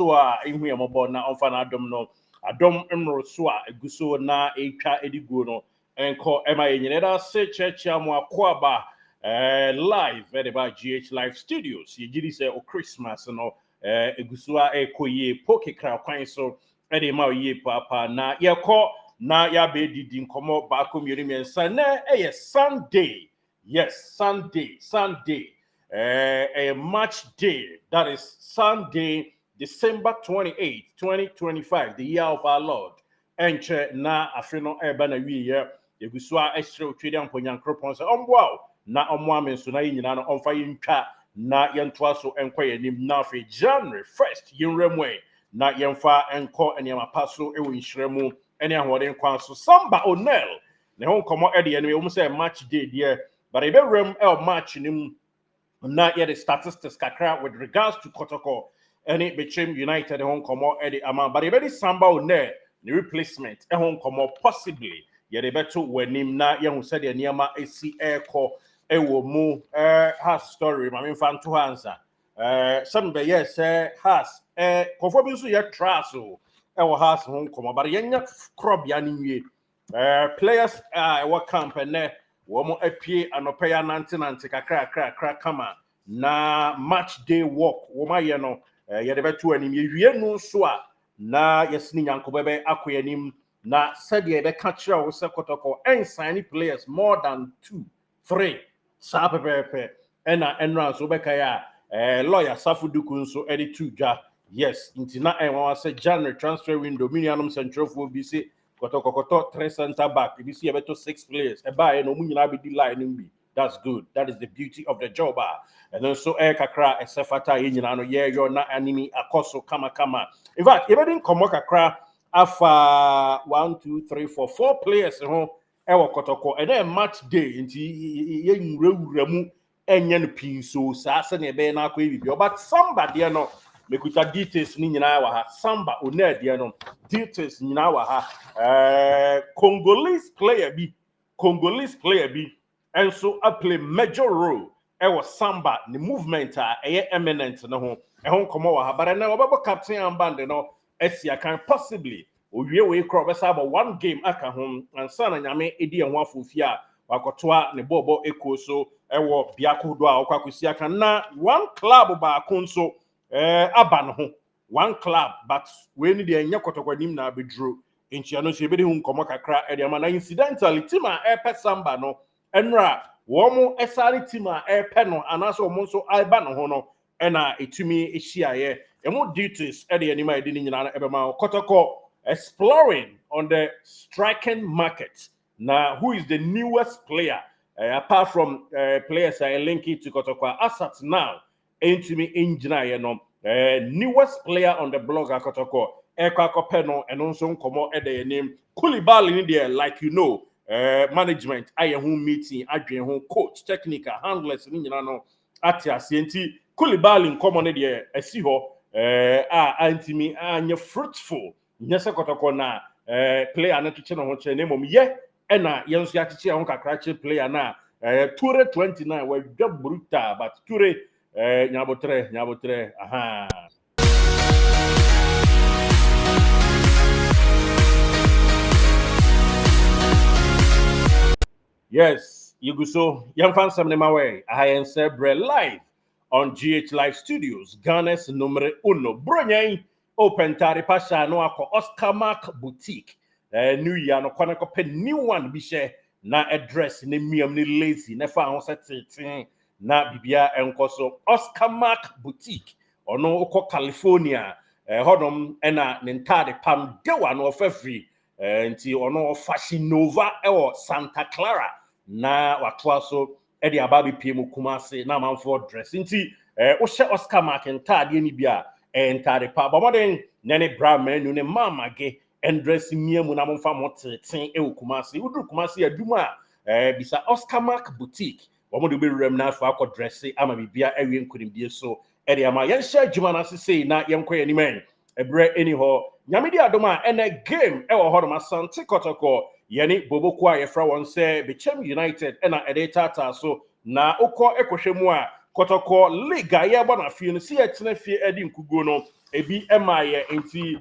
so a ihu ya mobo na onfa na adom no adom emro so a eguso na etwa edigo no enko ema yenyine da se checha mo akwaba live at about GH Live Studios yigiri say o Christmas no eguso a ekoye poke kra kwan so ede ma oye papa na yeko na ya be didi nkomo ba komieri mensa na Sunday. Yes, Sunday. A match day. That is Sunday, December 28th, 2025, the year of our Lord. Enche na afrino eba na wi ye egusua estre otwede amponyankropon se omwa na omwa menso na yinyina no omfa yintwa na yentoa so enko yanim na afi January 1st yinremwe na yemfa enko eniama paso ewo nhiremu eni ahoden kwan so Samba Onel ne hon komo ede ene we say match day there but ebe rem match nim na yet the statistics kakra with regards to Kotoko any between United home komo edi ama but ebe Samba Onel the replacement home komo possibly yet ebe to wenim na yehu said the niama esi eko ewo mu has story ma me fan to answer some be yes has conform so ye traso ewo has home komo but yenya crop ya ni wie players what camp and womo apie anopeya nanti kakra kama na match day walk woma ye no ye de beto anim ye wie no so a na yesini nyanko bebe akoyanim na said ye be ka kira wo se Kotoko sign players more than 2 3 sa pepe ena enran so be ka ya lawyer Safuduku nso edi 2 dwa yes intina enwa se January transfer window minianum central for BC Kotoko 3 center back. If you see about 6 players, a buy no munyina be the line. That's good. That is the beauty of the job. And then so kakra esefata yinyina no ye yo na anime akoso kama. In fact, even come kakra afa 1 2 3 4 players ho ewo Kotoko and then match day nti ye nwurawuramu enye no pin so sa se na be na akwa bibi but somebody no mekuta details ni nyina wa ha Samba Onel dia no details nyina wa ha Congolese player bi and so I play major role was Samba the movement eminent no ho komo wa ha but na obabo captain amband no esia can possibly owie we crop about 1 game aka ho ansa na nyame edi enho afofia wakotoa ne bobo eko so ewo biakodo a okwakosi aka na 1 club ba konso aban ho 1 club but we need the enya Kotoko nim na bedro enchia no so ebedi hu nkomo kakra e na incidentally team a epe Samba no enra wo mo esari team a epe no anaso mo so alba no ho no na etumi ehia ye emo duties e de anima e de nyina na ebema Kotoko exploring on the striking market. Now who is the newest player apart from players I link it to Kotoko as at now into me engineer newest player on the blog Kotoko Ekakopeno and also come at the name Koulibaly in there like management I home meeting adwen home coach technical handlers in atia senti Koulibaly come there esi ho antimi anya fruitful nyese Kotoko na player na kiche no ho che name ye ena yenso ya kiche ho kakra che player na Toure 29 we brutal but Toure nyabotre aha. Yes, Yuguso, young fans of Nemawe, I am Sebre live on GH Live Studios, Ghana's numero uno. Brunei, open Tari Pasha, no ako Oscar Mark Boutique. New year, no kwana ko pen new one bishe na address ni miam ni lazy, ne fa on set na bibia enkoso Oscar Mark Boutique. Ono oko California, hodom ena nintade pam dewa no free. Nti ono Fashion Nova ewo Santa Clara na watwa so e de ababi PM Kumasi na manfo dress nti wo hye Oscar Mark ntade ni bia ntade pa bomoden nene bra manu ne mamage dress miamu na monfa moteten ewo Kumasi udu Kumasi aduma bisa Oscar Mark Boutique bomodo be rem na afa akọ dress ama bibia ewe nkunimdie so e de ama yen hye adwuma na sese na yenkoye ni men ebre anyhow nyamidi adoma ene game ewo hodoma Asante Kotoko yeni bobokwa yefra won se Bechem United ena edeta so na ukọ ekohwemu a Kotoko liga ye gba na fie no si etena fie edi nkugo no ebi emaye enti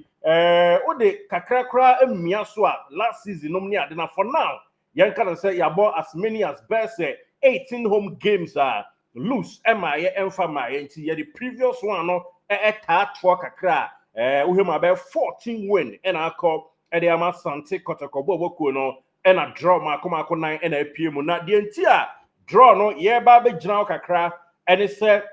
ode kakrakra emia so a last season no ade na for now yen can say yabo as many as best 18 home games are lose emaye emfa maye enti ye the previous one no ta to kakra uhema about 14 win and akọ e dey ama Sante Kotoko bobokuo no e na draw makomako 9 e na apie mu na de enti a draw no ye ba be gina kakra and it said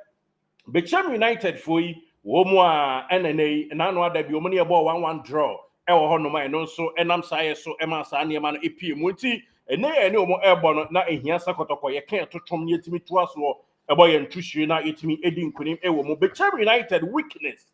Bechem United for yi wo mu a enene na no ada bi o mu ne ball 1-1 draw e wo ho no man no so enam saye so e ma sa ne ma no epie mu nti ene ene o mu ebo no na ehia sa Kotoko ye kan totom ne yetimi toa so ebo ye ntuhwe na yetimi edi nkunim e wo mu Bechem United weakness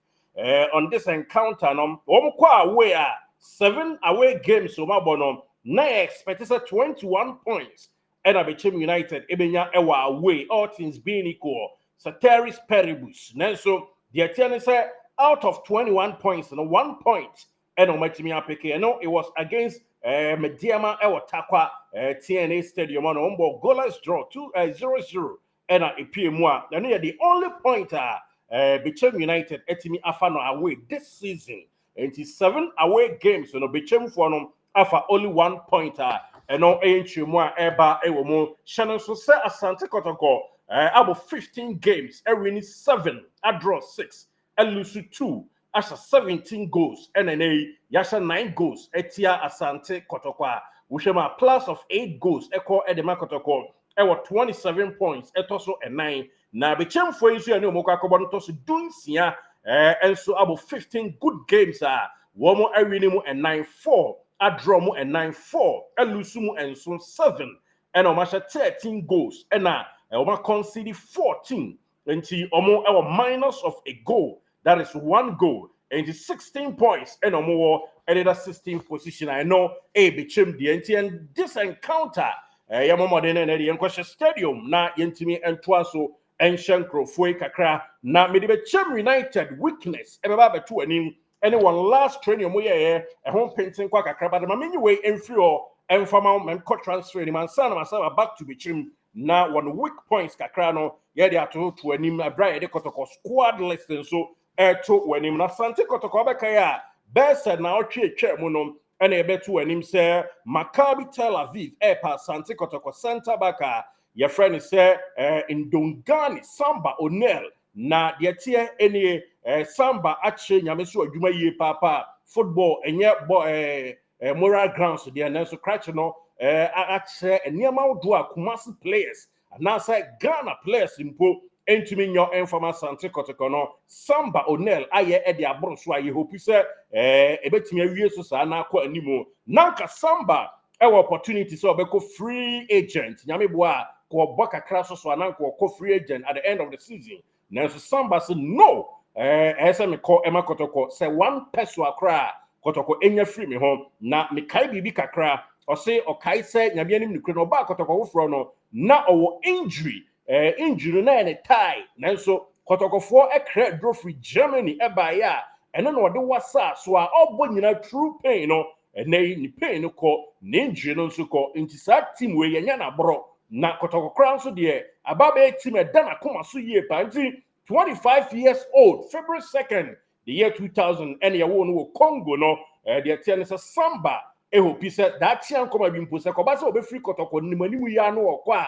on this encounter no wo mu kwa away a 7 away games o ma bo no na expect 21 points and Bechem United ebenya e wa away all things being equal Sataris Peribus. Nenso, the Etienne said out of 21 points, and 1 point, and on my team, it was against Mediama Ewatakwa TNA Stadium on Ombo goalless draw 0-0. And a PMwa. Then the only pointer Bechem United Etimi Afano away this season. 87 away games, Bechem for them Afa only 1 pointer. And no Enchimwa Eba Ewomo. Shannon so say Asante Kotoko. About 15 games, I win 7, I draw 6, I lose 2, Asha 17 goals, NNA, Yasha 9 goals, Etia Asante Kotoko, which am a plus of 8 goals, Echo Edema Kotoko, I was 27 points, Etoso and 9. Now, the champ for you, and Moka Kobantos doing Sia, and so about 15 good games are Womo Erinimo and 9-4, I draw more and 9-4, I lose and so 7, and Omasha 13 goals, and now. Oma conceded 14 until omo our minus of a goal. That is 1 goal. And 16 points and more another 16th position. I know Bechem the and this encounter Yamomo den the Enkwasha Stadium na yentimi entwaso Enshankro Fue Kakra na Bechem United weakness ebeba betu anim anyone last training mo ye home painting kwa kakra but ma anyway enfrio enfama men co transfer ni man sana masaba back to Bechem. Now, 1 weak points, Kakrano, yet they are to him, a bright Kotoko squad list, and so to when him, Sante Kotoko Bakaya, best and now chair monum, and a bet to him, sir, Maccabi Tel Aviv, Epa, Sante Kotoko, Santa Baka, your friend is in Dongani, Samba, O'Neill, na the tier any Samba, actually, Yamisu, Jumaye Papa, football, and yet, moral grounds, the Nancy Cratchino. Actually, and near Mount Dua Kumasi players, and now say Ghana players in Po, entering your informal Sante Kotoko, Samba O'Neill, aye, Eddie Abronswa, you hope you say, a bit me years or so, now quite anymore. Nanka Samba, our opportunity so be free agent, Yamibwa, ko Boka Crasso, so ananko ko free agent at the end of the season. Now, Samba said, no, as I call Emma Kotoko, say 1 peso a cry, Kotoko, enya free me home, na me kai bibi kakra. Or say or kai said Yabianim Nukrino back Kotoko Frono na or injury na and a tie Nanso Kotoko 4 a credit draw free Germany ebaya and then what do was so all born true pain and ni pain ko ninja no so ko into that team we yana bro na Kotoko crown so there ababe team a dana kuma so ye panti 25 years old February 2nd the year 2000 and ya won Congo no the tennis Samba. Hope said that Tian come be imposed. Kobasa obe free Kotoko ni mani mu ya no okwa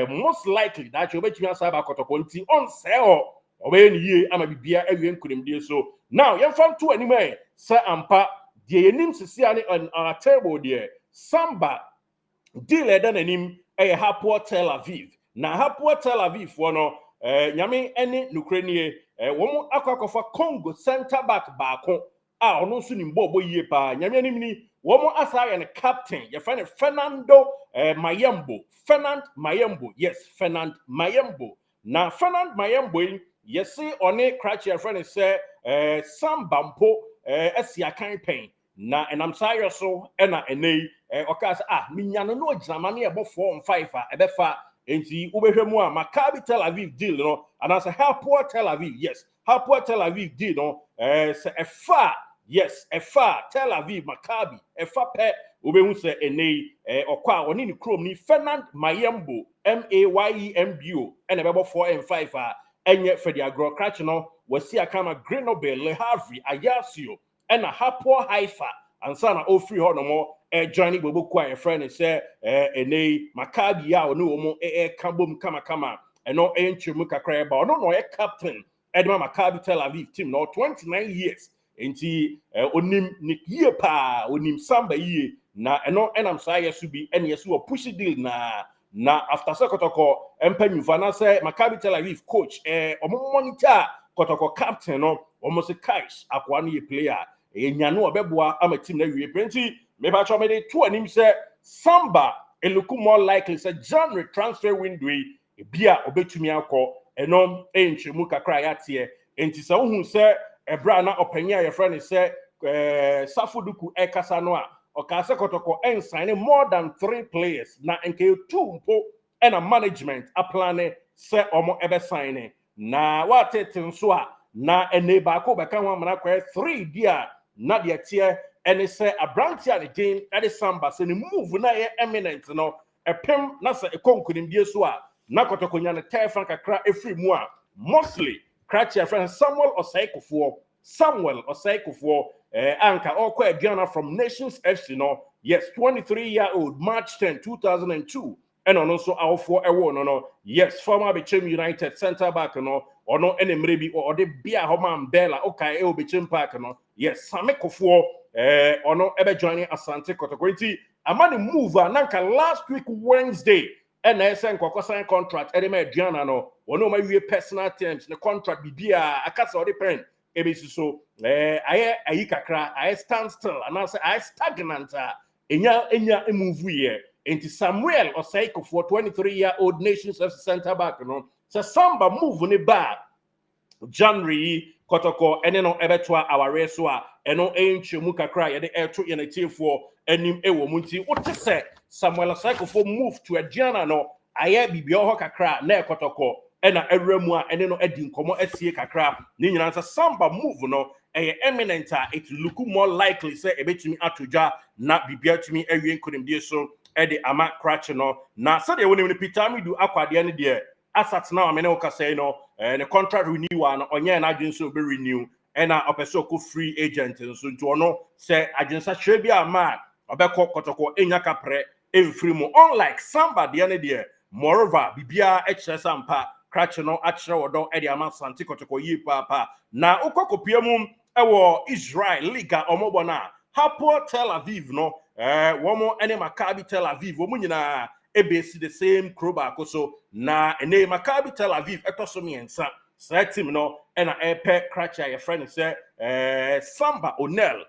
most likely that you bet you answer about Kotoko nti on sell obe ni ye ama bibia awie nkunim so now you fam to anime say ampa de enim sisi ani on our table there Samba deal eden enim Hapoel Tel Aviv na Hapoel Tel Aviv for no nyame ene nukrenie wo akwakofa Congo center back baako a ono so ni mbo yie pa nyame anim ni Womo asaya the captain, your friend Fernando Mayembo. Yes, Fernand Mayembo. Now, Fernand Mayembo, you see, on a cratch, your friend is Sambampo, Esia campaign. Now, and I'm sorry, so, and okay, Minyano no Germany about 4 and 5, Ebefa, and the Ubehemua, Maccabi Tel Aviv deal, and I say, how poor Tel Aviv, yes, how poor Tel Aviv deal, a far. Yes, Efa Tel Aviv Maccabi Efa pe obehu se ene okwa oni ni krom ni Fernand Mayembo Mayembo ene bebo 4 and 5 enye fedi agro cratch no wasi akama Grenoble, Le Havre, Ajaccio, and a Hapoel Haifa and sana ofri ho no mo joining bobo kwa your friend say ene Maccabi ya no mo kambom kama no enchemu kakra ba no captain Edma Maccabi Tel Aviv team no 29 years enti onim nikie pa onim Samba ye na eno enam sa yesu bi ene yesu push deal na after Kotoko empanyufa na say Maccabi Tel Aviv coach omo monitor Kotoko captain no almost a Kais akwa no player enyano obeboa ama team na wie plenty me ba cho me dey to anim say Samba look more likely say January transfer window e bia obetumi akọ enom enchemu kakra ya tie enti say ohun say ebra na opanya your friend say Safuduku ekasa no a okase Kotoko sign more than 3 players na nke 2 mpo and a management a plan say omo ebe sign na what nso a na ene ba ko be kan wa mara kwa 3 dia na de tie ene say abrantia de game ade Samba say ni move na ye eminent no epem na say ekonkunim die so a na Kotoko nya ne tefan kakra efri mu a mostly Kratchia friend Samuel Osaikofo anka okwa aduana from Nations FC no yes 23-year-old March 10 2002 and also our for no yes former Bechem United center back no ono enemre bi or de bia homa mbela okay e Bechem Park no yes Samekofo ono ebe joining Asante Kotoko nti amani move nanka last week Wednesday and I sign sign contract edema aduana no ono ma wie personal terms the contract bibia akasa ode pen ebisi so ayi kakra ayi stand still and I stagnant enya move here enti Samuel Osaikofo 23-year-old Nations FC center back no so Samba move ne ba January Kotoko ene no ebetwa aware so a eno enchemu kakra ye de eto ye na tiefo anim ewo munti wote se Samuel Osaikofo move to Aduana no aye bibia ho kakra na Kotoko ena awramu a ene no adi nkomo asie kakra ni nyina nsa Samba move no eminent it look more likely say ebetumi atodwa na bibia tumi awie nkonimdie so ede ama crash no na say de woni Peter Midu akwade ne de asat na amene o kase no the contract renewal no onye na adwen so be renew ena opeso ko free agent so nti ono say agensa hwe bi ama obekọ Kotoko enya kapre emfiri mu unlike Samba de ne de moreover bibia sampa crash no achre wodo ede ama Asante Kotoko yi papa na ukokopia mu ewo Israel Liga omobo na Hapoel Tel Aviv no womo ene Maccabi Tel Aviv womo nyina ebesi the same kroba koso na ene Maccabi Tel Aviv etoso miensa sa team no ena epe Kratchia your friend say Samba Onel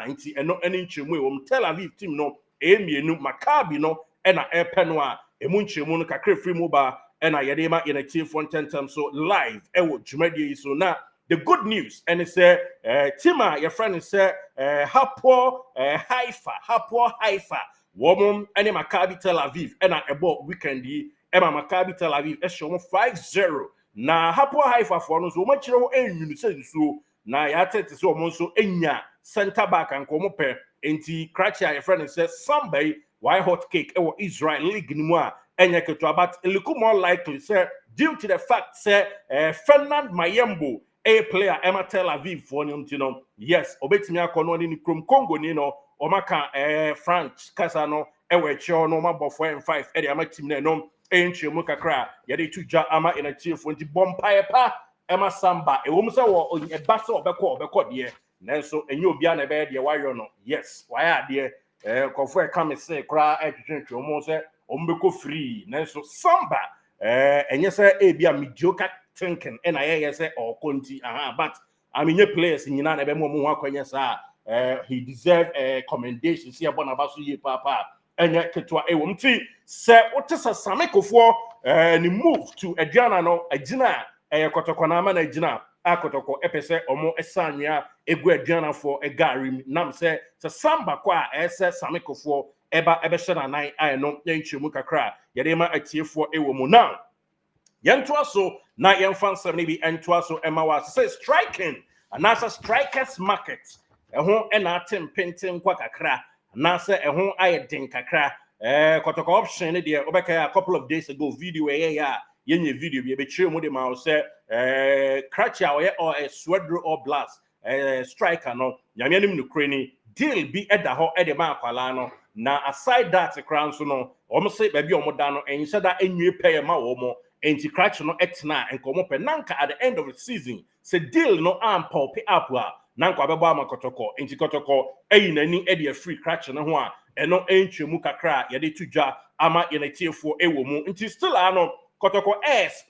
nti eno ene nchemu wom Tel Aviv team no emienu Maccabi no ena epe no a emu nchemu no kakra free mu ba ena yede ma in a team for 10 times so live ewo dwumadi so na the good news and it's Tima your friend say Hapoel Haifa woman and Maccabi Tel Aviv and about weekend Emma Maccabi Tel Aviv show 5-0 na Hapoel Haifa for no so much so na ya tete so mo so enya center back and come up enti Kratchia your friend says somebody why hot cake Israel league ni mu a enya keto but it look more likely say due to the fact say Fernand Mayembo a player Emma Tel Aviv for no yes obetimi akono ni krom Congo ni no omaka France kasano ewe cho no mabo 4 and 5 e ama team na no enchemu kakra ye de tuja ama in a chief nti bompae pa Emma Samba e wo mse wo e basa obekọ de nanso enye obia na be de wayo no yes why de kofo e kam se kra etwetwe mo se ombeko free nanso Samba enye se e bia mediocre thinking and I say or conti but I mean your players in Yina Bemo Mwakanya sa he deserve a commendation see about Abasu ye papa and yet Ketua Ewumti say what is a Samekofo and move to Aduana no Ajina Kotokonama na Ajina Kotoko epese omo esanya egu Aduana for a gari nam say Samba kwa ese Samekofo eba ebeshana nine I no yenchemu kakra yadema atiefo ewomu now Yentua so na yenfan 70 entua so emawa say striking and as a strikers market ehon ena atem pentin kwa kakra na say ehon ayedin kakra Kotoko option ne de obeka a couple of days ago video ya yenye video bi e be chire mu de ma say Krachi or a Swedro or Blast striker no nyame anim no krani deal bi eda ho e de ma akwala no na aside that crown so no omo say ba bi omo da no ense da enwie pay ma wo mo enti Krachi no etna enko omo pe nanka at the end of the season say deal no am pop up a nanko abebo ama Kotoko enti Kotoko eyi nani e de free Krachi no ho a eno entwemu kakra ye de tudwa ama ye netiefo ewo mu enti still ano Kotoko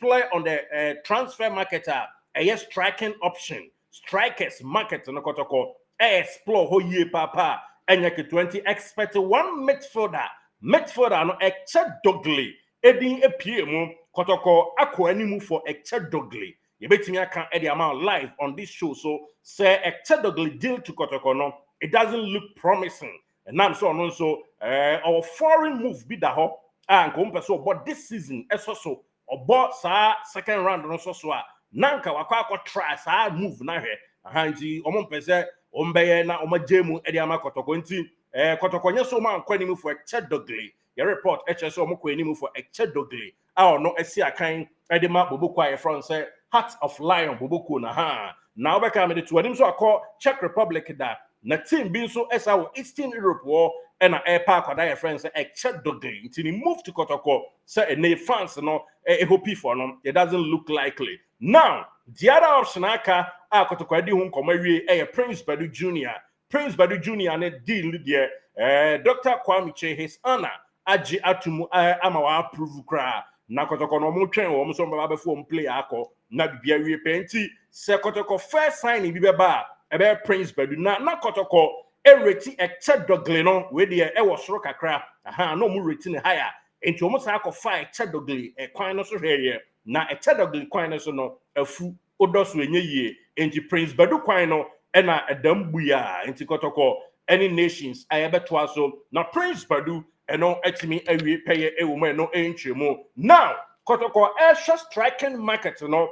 play on the transfer market a striking option strikers market no Kotoko explore ho ye papa enyeke 20 expect one midfielder no Eche Dogley edin epie mu Kotoko akọ animu for Eche Dogley ye betimi aka e the amount live on this show so say Eche Dogley deal to Kotoko no it doesn't look promising and now so our foreign move be da ho and so but this season so obo sa second round no so nanka wakwa try sa move na hwe ahanti omo mpese ombeye na omagemu e de ama Kotoko nti Kotoko nye so man kwani mu for Eche Dogley your report so omo kwani mu for Eche Dogley a no esi akan e de ma Boboko aye from say Heart of Lion Boboko na ha na obeka me de to anim so akọ Czech Republic da na team bi so esa wo Eastern Europe wo and a park or their friends Eche Dogley until he moved to Kotoko. Say a fans no hope for no. It doesn't look likely. Now the other option aka Kotoko di hun komawie Prince Badu Jr. Prince Badu Jr. and deal there Dr. Kwame Che his honor aji atumu amawa approve kra na Kotoko no mo twen wo mo so ba before play akọ na bibia wie penti se Kotoko first sign bi beba ebe Prince Badu na Kotoko ereti Eche Dogley no we dey e wo soro kakra aha no mu reti ne higher enti omo sa akọfa Eche Dogley kwan no so hweye na Eche Dogley kwan no so no afu odoso enye yie enti Prince Badu kwan no e na edam buya enti Kotoko any nations ayebeto aso na Prince Badu eno etimi awie peye ewomo eno enchemu now Kotoko striking market no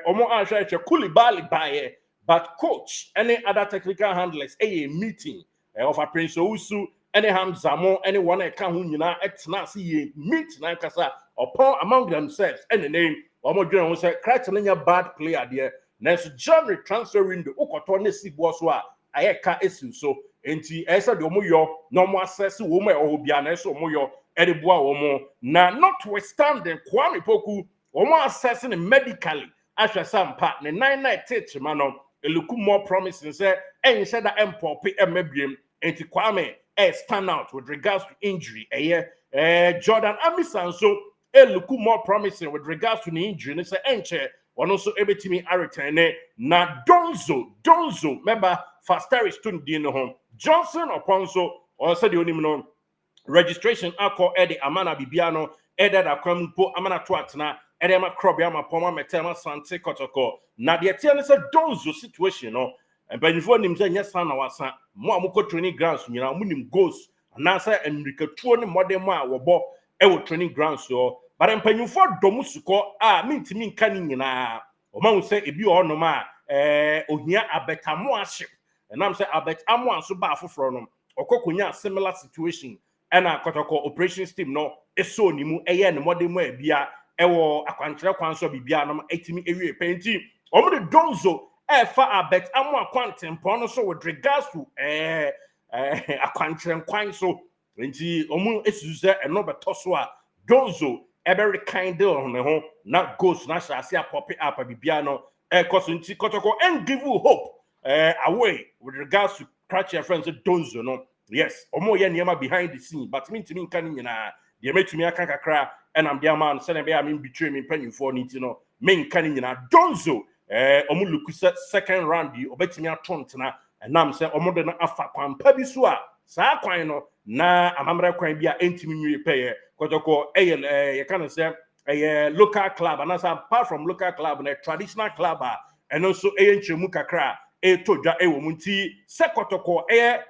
omo ahwe Eche Koulibaly baye but coach any other technical handlers a meeting of a Prince Ousu any Hamzamo anyone a can who etna see meet na kasa upon among themselves and the name omo dwen say Krachi bad player there next January transfer window ukoto ne si bo so a ayeka esu so enti esa de omo yo no mo access wo mo e obia na so omo yo e de boa wo mo na notwithstanding Kwame Poku omo assessing medically ahwe Samba ne 99 teach man it look more promising say and said that empopi emebiem enti Kwame stand out with regards to injury Jordan Amisan so it look more promising with regards to the injury and say enche one also ebetimi return na Donzo remember faster student di no home Johnson Oponso or said the only no registration akọ ede amana bibiano ede da kwampo amana to atena ede ma krobia ma poma metema sante Kotoko na de tie ne se Donzo situation no empanifo nim se nyesa na wasa mo amukọ training grounds nyina mo nim goals na se Amerikatuo ne modern a wobo e wo training grounds so but empanifo domu suko a mintimi nka ni nyina o ma se ebi o no ma ohia abetamo aship and am say abetamo anso ba afoforo no okokonya similar situation and Kotoko operations team no eso ni mu eye ne modern mu abia ewo akwankyere kwan so bibia no etimi ewie penti omo de Donzo fa abetamo akwantempo no so with regards to akwankyere kwan so enti omo esuze eno beto so a Donzo every kind of ne ho na goes na shase a pop up bibia no cause nti Kotoko and give you hope away with regards to Krachi friends Donzo no yes omo ye niema behind the scene but me ntimi nka ni nyina de metumi aka kakra and am there man say na be am betray me panifo ni ti no me nka ni nyina Donzo omo lukusa second round yi obetimi atontena enam say omo de na afa kwampa bi so a saa kwan no na amamra kwan bi a entimi nwie peye Kotoko ye can say a local club and as apart from local club and a traditional club and also nchemu kakra todwa wo munti se Kotoko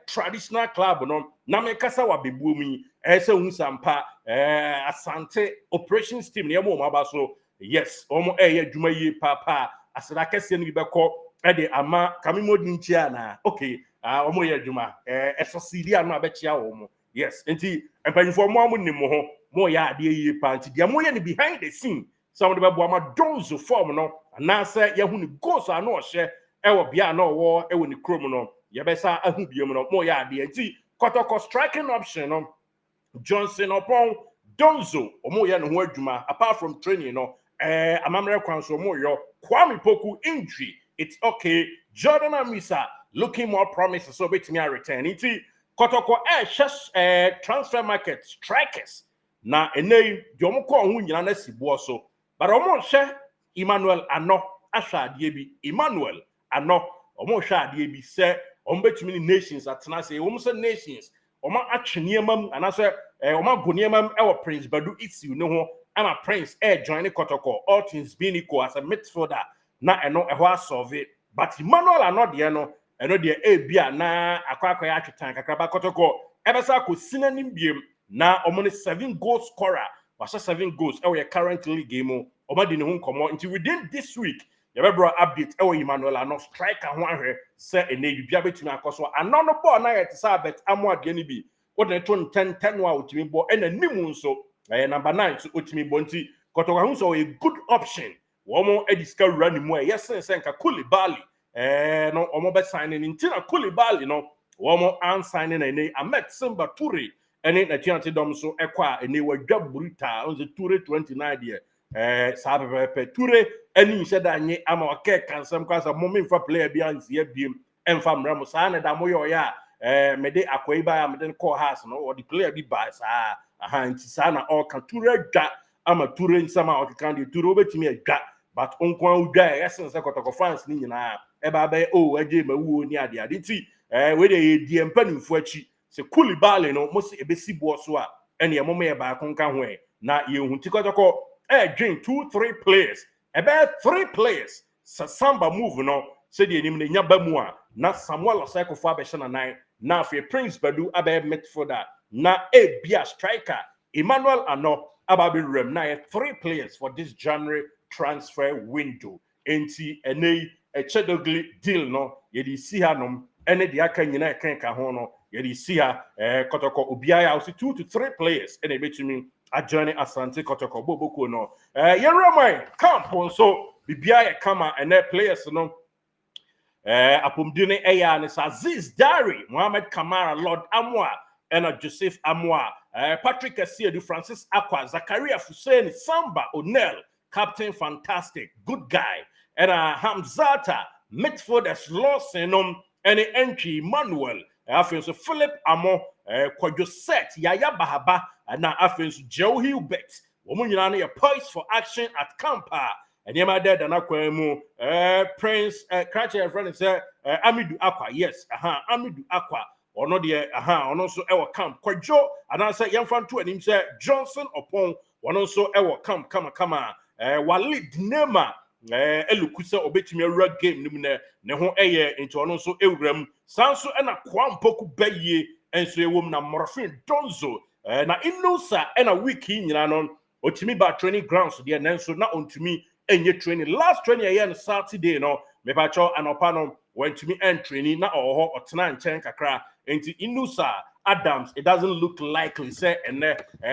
traditional club no na me kasa wa bebuo mi se hu Sampa Asante operations team ne mo maba so yes omo adwuma yi papa asada kese ne bi beko de ama kamimodi nchia na okay omo ye adwuma eso sidi anu abechia wo mo yes enti empanifo mo amu nim ho mo ya ade yi pa nti dia mo ye ne behind the scene some of the Bama Donzo form no and now say Yahuni goes I know share ewo bia no war ewo ni krom no yebesa ahu biom no mo ya de nti Kotoko striking option no Johnson upon Donzo omo ya no ho adwuma apart from training no amamre kwan so mo yo Kwame Poku injury it's okay Jordan Amisa looking more promising so betimi a return nti Kotoko transfer market strikers na enei de omo ko ho nyina na sibo so but omo hye Emmanuel Ano ahwa ade bi Emmanuel Ano omo hwa ade bi se omo betimi nations atena se omo se nations omo atweniemam anase omo agoniemam ewo Prince Badu issue ne ho ama Prince join Kotoko all things being equal as a midfielder na eno eho asolve but Emmanuel Ano de no eno de bia na akwakwa ya atwetan kakraba Kotoko ebesa ko sinanim biem na omo ne 7 goal scorer was 7 goals ewo current league game omo de ne ho komo until within this week Yabebro update ewo Emmanuel Ano striker ho ahwe se ene bibia betumi akoso ano no ball na yet sabet amo ade ni bi wo de to 10 wa otimi ball ena nimu nso number 9 so otimi ball nti Kotoko hu so a good option wo mo ediska rura ni mu yes sen ka Koulibaly no omo be sign ni nti na Koulibaly no wo mo an sign na ene Ahmed Samba Toure ene na tiante dom so ekwa ene wadwa bruta on the Toure 29 there sabe Toure ani hye da nye ama wake kansam kwasa momemfa player bi anzi abiem emfa mramo saa na da moyo ya mede akwai ba ya mede call house no or the player bi ba saa aha nti saa na all kan Toure dwa ama Toure nsama o kan de Toure obetimi adwa but onkwan udwa yesen se Kotoko fans ni nyina eba ba aje mawuo ni ade ade nti we de die mpanimfo achi se Koulibaly no mosi ebesi bo so a ene ye moma ye ba konka ho na ye hu ti Kotoko dream 2-3 players about 3 players Samba move no said the name nyaba mu a na Samuel Oseko fo abehye na nan na afi Prince Badu abe midfielder na bia striker Emmanuel Ano ababe rem na 3 players for this January transfer window enti enei echedogli deal no ye di si hanom ene di aka nyina ekenka ho no ye di si ha Kotoko obiaya osi 2 to 3 players ene betumi a journey Asante Kotoko boboko no yenramai camp so bibia ye kama ene players no apomdine eya ne Aziz Dari Mohamed Kamara Lord Amwa ena Joseph Amwa Patrick Asiedu Francis Akwa Zakaria Hussein Samba Onel Captain Fantastic good guy ena Hamzata midfielders Lawson ene entry Manuel afenso Philip Amo Kwadwo Set Yaya Bahaba na afenso Joe Hilbert womu nyina na poised for action at campa enema dead na kwemu Prince Cratcher friend say Amidu Akwa yes Amidu Akwa ono de ono so ewo camp Kwadwo anansa yemfanto anim say Johnson upon ono so ewo camp kama Walid Nema elukusa obetimi awura game nim ne ho enti ono so ewuram sanso na Kwampoku baye enso ewom na Morofin Donzo na Inusa na wiki nyina no otimi ba training grounds there nanso na ontumi enye training last training ayen Saturday no me ba cho anopa no wentumi training na oho otena nchen kakra enti Inusa Adams it doesn't look likely say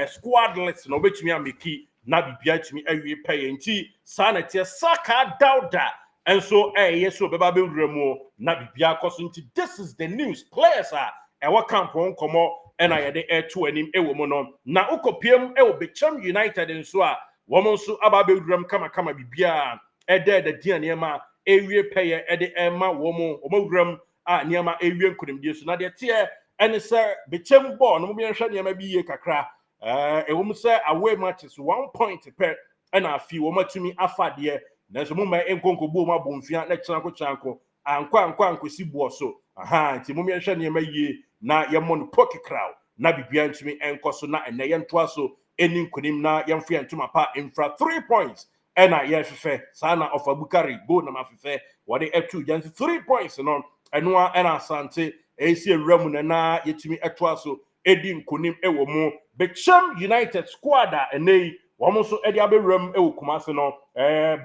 squad list no betumi ameki na bibia tumi awie pay enti sanete Saka Dauda enso yeso beba be wuramu na bibia koso nti this is the news players are ewa camp on komo ena yede to anim ewo mo no na ukopiem ewo Becham United enso a womo nso aba be wuram kama bibia de dianema ewie pay ema womo wuram a niema ewie nkodimdie so na de tie ene se Becham ball no mo bi nhwe niema bi ye kakra ewom se away matches 1 point per na afi wo matumi afade nanso mo ma enkonko bo ma bomfia na chanko ankwa nkosi bo so nti mo nhwe niema yie na yemon poki crowd na bibia ntumi enkoso na ene yentoa so eni nkonim na yemfia ntuma pa infra 3 points ena yefefe sana of Abukari go na mafefe wode etu jansi 3 points no enoa ena Asante esi ewuramu na yetumi etoa so edi nkonim ewo mu Becham United squad enei womo so edi abewuram ewo Kumase no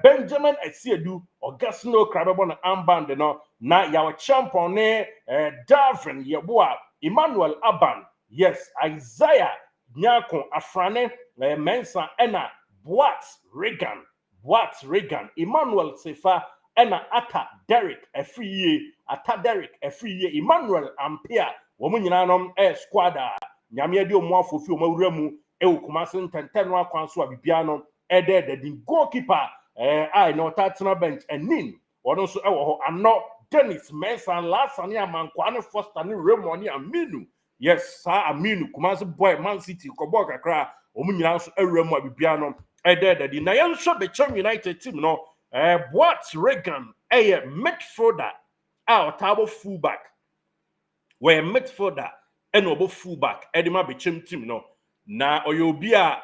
Benjamin Asiedu Ogasino krabebo na armband no na yawo champion ne Davin Yeboa Emmanuel Aban yes Isaiah Nyako Afrane Mensa ena Boat Regan, Emmanuel Sefa, ena ata Derek Efriye, Emmanuel Ampere, woman yinanom squadra, Nyamia di omuafo fi omawuremu Kumasi ntenteno akwanso abibiano the goalkeeper I know tatna bench and nin ono so ewo ano Dennis Mensah last ani amankwane Foster ni Raymond Aminu yes sir Aminu Kumasi boy Man City kobo kakra omu nyina so ewuremu abibiano the na yen so be Cham United team no Boat Regan midfielder table fullback where midfielder and obo fullback edima be Cham team no na oyobi a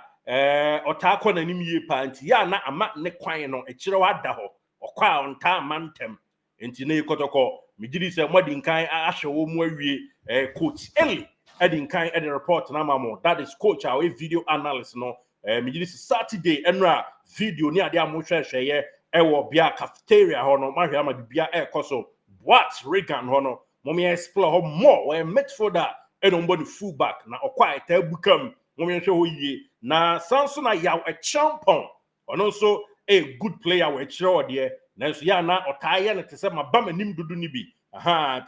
otako nanim yie pa nti ya na ama ne kwan no ekire wada ho okwa onta mantem nti ne Kotoko migidi se modi nkan ahwe wo mu awie coach Eli edinkan edi report na mamo that is coach our video analyst no migidi Saturday enra video ni ade amohwehweye ewo bia cafeteria ho no mahwe ama bibia ekoso Boat Regan ho no mommy explore ho more we midfielder edombo fullback na okwa eta bukam na Samson yaw a champion ono so a good player we chiro there na so ya na otaye ne tese mabam anim dudu ni bi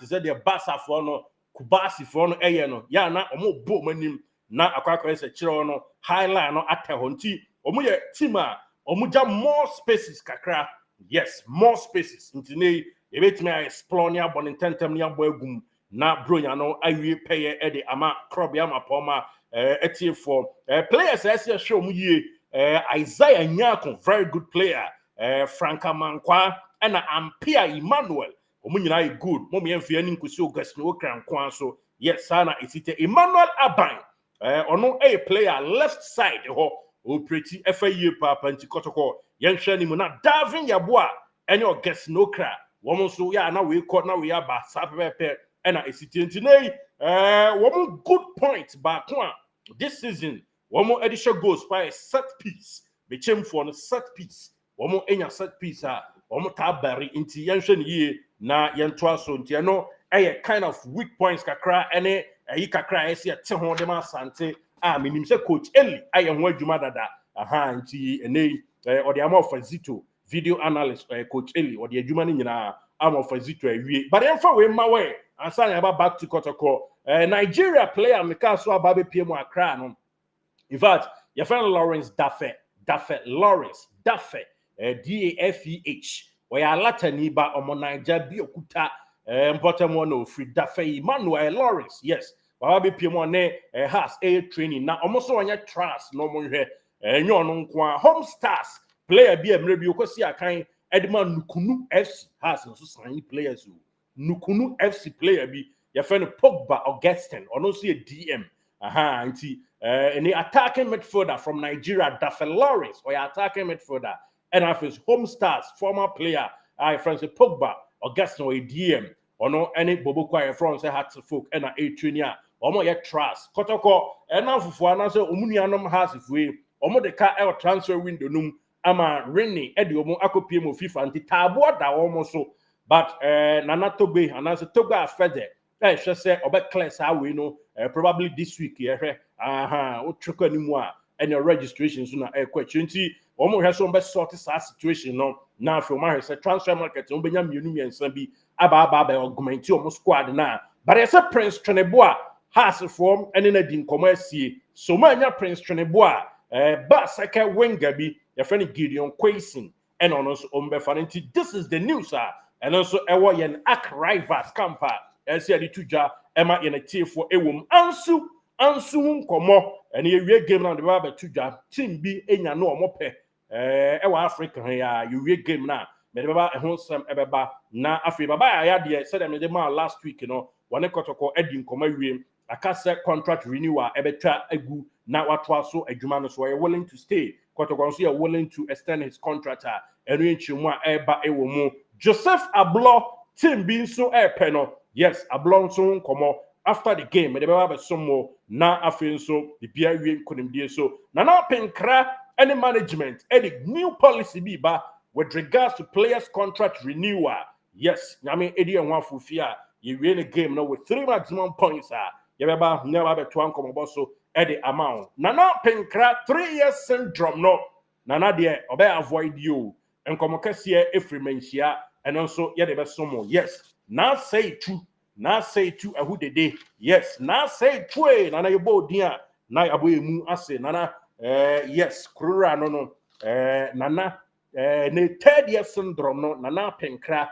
tese de basa fo no kubasi fo no no ya na omo bo manim na akwakwa se chiro no highline no ataho nti omo ye team a omo ja more spaces kakra yes more spaces nti ne ebetimi explore ni abon intentem ni abo agum na bronya no awie peye e de ama krob ya mapoma for players as you show me Isaiah Nyako, very good player. Franka Mankwa and Ampere Emmanuel. Omunyina good. Momi enfiani nkusi ogas no krankwa so. Yes, sana isite Emmanuel Aban. Ono a player left side ho. O pretty FA papa nti Kotoko. Yenhwe ni mu na Davin Yaboa. Any ogas no kra. Womo so ya na we call na we aba sapepe. Ena isite ntine womo good point ba kwa. This season, one more edition goes by a set piece. Be chem for a set piece. One more enya set piece. One more tabari inti yanshen ye na yantwa so nti no a kind of weak points kakra ene yi kakra esi ate ho de ma sante minim se coach Eli aye ho adwuma dada nti ene odi ama ofazito video analyst coach Eli odi adwuma ni nyina ama ofazito awie but emfa we ma we ansa na back to Kotoko Nigeria player Mikaso Ababe PM Accra no. In fact, your friend Lawrence Lawrence Daffeh, DAFEH. We are Latani ba omo Niger bi okuta important one no free Daffeh Emmanuel Lawrence. Yes. Ababe PM ne has a training na omo so anya trust no mo hwe enyo no nko Home Stars player bi emre bi okosi akan Edman Nukunu FC has no so sign players Nukunu FC player bi your friend Pogba Augustin or no see a DM. And the attacking midfielder from Nigeria, Daffeh Lawrence, or your attacking midfielder, and of his Home Stars, former player, friends Pogba Augustin or a DM, or no any Bobo Kwai from say had to folk and a trainer, or more yet trust. Kotoko, and now for another Umunianum has if we or the car our transfer window num ama Rennie Eddie Omo Akopimo FIFA and the Tabua da almost so, but Nana Tobe and as a Toga Fede. I should say, about class, how we know, probably this week, trick anymore, and your registration soon. Question, almost has some best sort of situation. No, now from my transfer market, Benjamin Unimi and Sambi, Ababa, augment your squad now. But as a Prince Trenebois has a form and in a din commerce, so many Prince Trenebois, but second Wengabi, your friend Gideon Quasin, and on us on Befanenti. This is the news, and also a Wayan Ak Rivers Camper. Esi adi tuja ema yene tie for ewom ansu nkomo ene yewie game na de ba tuja team bi enya no omope ewa Africa ya yewie game na me de ba ehon sam ebeba na afi baba ya de said me de ma last week no one Kotoko edi nkoma wie akase contract renewal ebetwa egu na watwa so adwuma no so willing to stay Kotoko so willing to extend his contract enu enchimu a eba ewomu Joseph Ablo team bi so epeno. Yes, a blonde soon come after the game, and they have some more now. I feel so the BIA couldn't be so. Now, Penkra, any management, any new policy be with regards to players' contract renewal. Yes, I mean, Eddie and one for fear. You win a game now with 3 maximum points. You never have a 2 come about so at the amount. Now, Penkra, 3 years syndrome. No, nana de obey avoid you enkomo kese efrimenhia eno nso ye de be somo yes na say two ahu dede yes na say two nana ye bo din a na aboyemu ase nana yes kurura no nana ne third year syndrome no nana penkra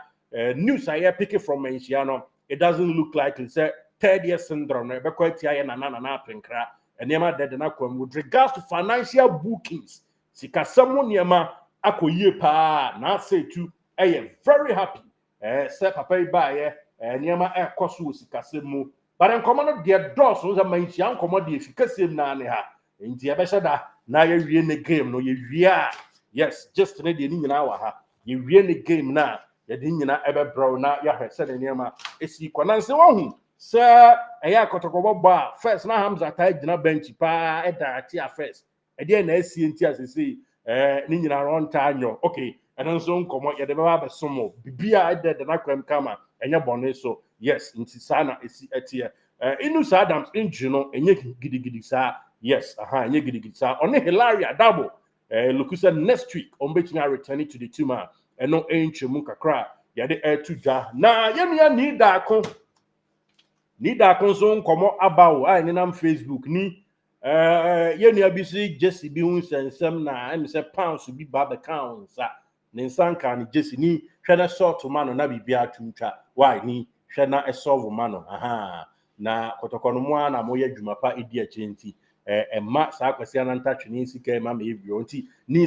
news I pick it from menhia it doesn't look like it's a third year syndrome no be quite ya nana penkra enema de na kwam with regards to financial bookings sikasamo niema akoyie pa na say tu very happy say papa ibaye niema ekoso sikasemu but enkomo no de dos no za manhia enkomo de sikasem na ne ha nti e be shada na ye wie ne game no ye wie a yes just ne de ni nyina wa ha ye wie ne game na ye de nyina e be bro na ya hwese ne niema esi kwananse wohu sir eya Kotoko boba first na Hamza ta gina bench pa edati a first e de na esi enti asese ni nyina ron ta anyo okay eno nso nkomo ye de ba ba somo bibia e de na kwam kama enye bone so yes nti sana esi etie Inus Adams injuno enye gidigidi sa yes enye gidigidi sa oni Hilaria double lokusa next week on betting returning to the team eno enchemu kakra ye de to ja na ye nua ni da konso nkomo abawo a ni nam Facebook ni ye nua bi si Jesse bi hu sensem na em se pounds bi ba the counts ne nsanka ni Jesse ni hwe na short man na bibia twutwa why ni hwe na solve man aha na Kotoko no mu na mo ye dwuma pa edi a chenti ma sa kwase na ntatwe ni sika ma me ebio nti ni